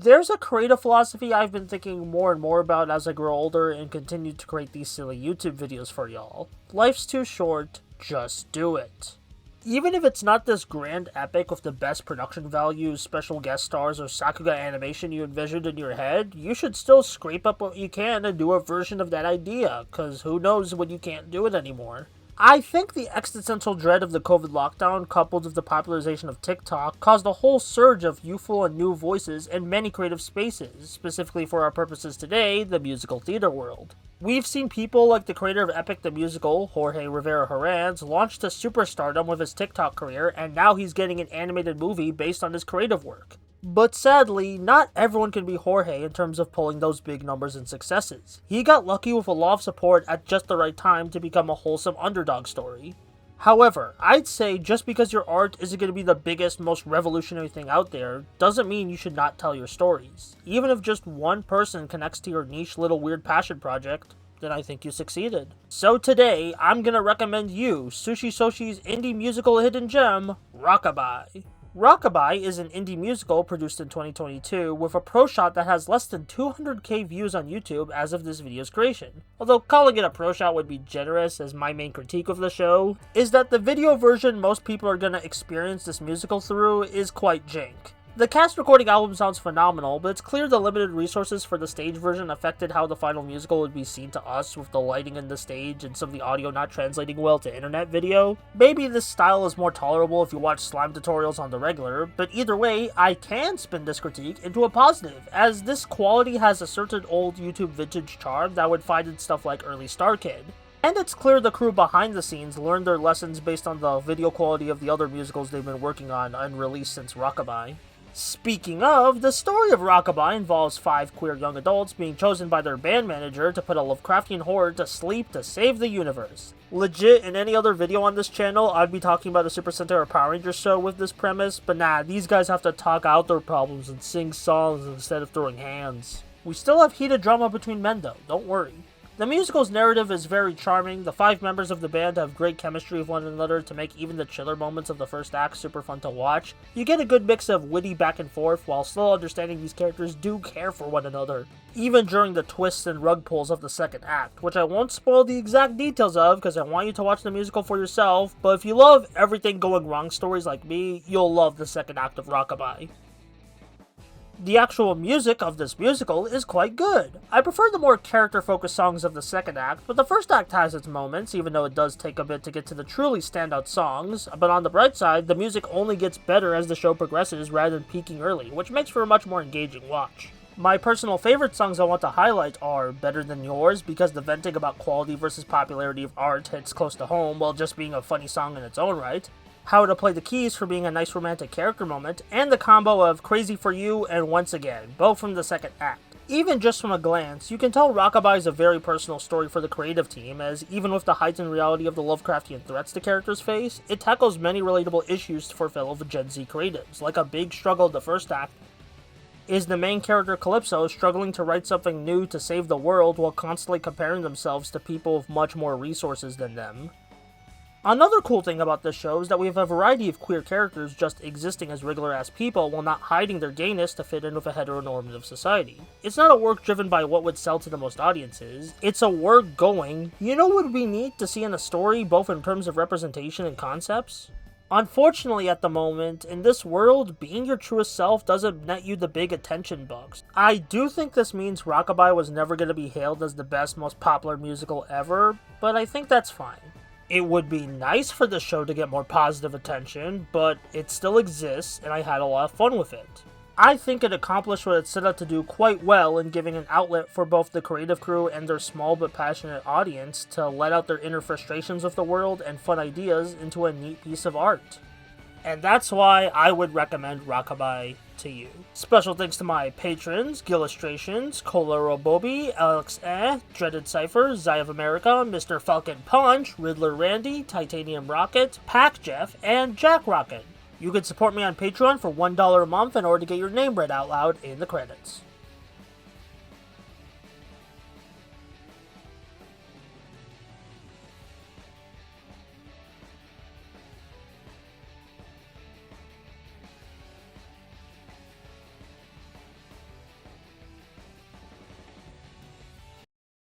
There's a creative philosophy I've been thinking more and more about as I grow older and continue to create these silly YouTube videos for y'all. Life's too short, just do it. Even if it's not this grand epic with the best production values, special guest stars, or Sakuga animation you envisioned in your head, you should still scrape up what you can and do a version of that idea, cause who knows when you can't do it anymore. I think the existential dread of the COVID lockdown, coupled with the popularization of TikTok, caused a whole surge of youthful and new voices in many creative spaces, specifically for our purposes today, the musical theater world. We've seen people like the creator of Epic the Musical, Jorge Rivera Herranz, launch to superstardom with his TikTok career, and now he's getting an animated movie based on his creative work. But sadly, not everyone can be Jorge in terms of pulling those big numbers and successes. He got lucky with a lot of support at just the right time to become a wholesome underdog story. However, I'd say just because your art isn't going to be the biggest, most revolutionary thing out there, doesn't mean you should not tell your stories. Even if just one person connects to your niche little weird passion project, then I think you succeeded. So today, I'm going to recommend you Sushi Soshi's indie musical hidden gem, Rockabye. Rockabye is an indie musical produced in 2022 with a pro shot that has less than 200k views on YouTube as of this video's creation. Although calling it a pro shot would be generous, as my main critique of the show is that the video version most people are gonna experience this musical through is quite jank. The cast recording album sounds phenomenal, but it's clear the limited resources for the stage version affected how the final musical would be seen to us, with the lighting in the stage and some of the audio not translating well to internet video. Maybe this style is more tolerable if you watch slime tutorials on the regular, but either way, I can spin this critique into a positive, as this quality has a certain old YouTube vintage charm that would find in stuff like early Star Kid. And it's clear the crew behind the scenes learned their lessons based on the video quality of the other musicals they've been working on unreleased since Rockabye. Speaking of, the story of Rockabye involves 5 queer young adults being chosen by their band manager to put a Lovecraftian horror to sleep to save the universe. Legit, in any other video on this channel, I'd be talking about a Super Sentai or Power Rangers show with this premise, but nah, these guys have to talk out their problems and sing songs instead of throwing hands. We still have heated drama between men though, don't worry. The musical's narrative is very charming. The 5 members of the band have great chemistry with one another to make even the chiller moments of the first act super fun to watch. You get a good mix of witty back and forth while still understanding these characters do care for one another, even during the twists and rug pulls of the second act, which I won't spoil the exact details of because I want you to watch the musical for yourself, but if you love everything going wrong stories like me, you'll love the second act of Rockabye. The actual music of this musical is quite good. I prefer the more character-focused songs of the second act, but the first act has its moments, even though it does take a bit to get to the truly standout songs. But on the bright side, the music only gets better as the show progresses rather than peaking early, which makes for a much more engaging watch. My personal favorite songs I want to highlight are Better Than Yours, because the venting about quality versus popularity of art hits close to home while just being a funny song in its own right. How to Play the Keys for being a nice romantic character moment, and the combo of Crazy for You and Once Again, both from the second act. Even just from a glance, you can tell Rockabye is a very personal story for the creative team, as even with the heightened reality of the Lovecraftian threats the characters face, it tackles many relatable issues for fellow Gen Z creatives. Like a big struggle of the first act is the main character Calypso struggling to write something new to save the world while constantly comparing themselves to people with much more resources than them. Another cool thing about this show is that we have a variety of queer characters just existing as regular-ass people while not hiding their gayness to fit in with a heteronormative society. It's not a work driven by what would sell to the most audiences, it's a work going, you know what would be neat to see in a story both in terms of representation and concepts? Unfortunately at the moment, in this world, being your truest self doesn't net you the big attention bucks. I do think this means Rockabye was never going to be hailed as the best, most popular musical ever, but I think that's fine. It would be nice for the show to get more positive attention, but it still exists, and I had a lot of fun with it. I think it accomplished what it set out to do quite well in giving an outlet for both the creative crew and their small but passionate audience to let out their inner frustrations with the world and fun ideas into a neat piece of art. And that's why I would recommend Rockabye to you. Special thanks to my patrons, Gillustrations, Colero Bobby, Alex Dreaded Cypher, Zai of America, Mr. Falcon Punch, Riddler Randy, Titanium Rocket, Pack Jeff, and Jack Rocket. You can support me on Patreon for $1 a month in order to get your name read out loud in the credits.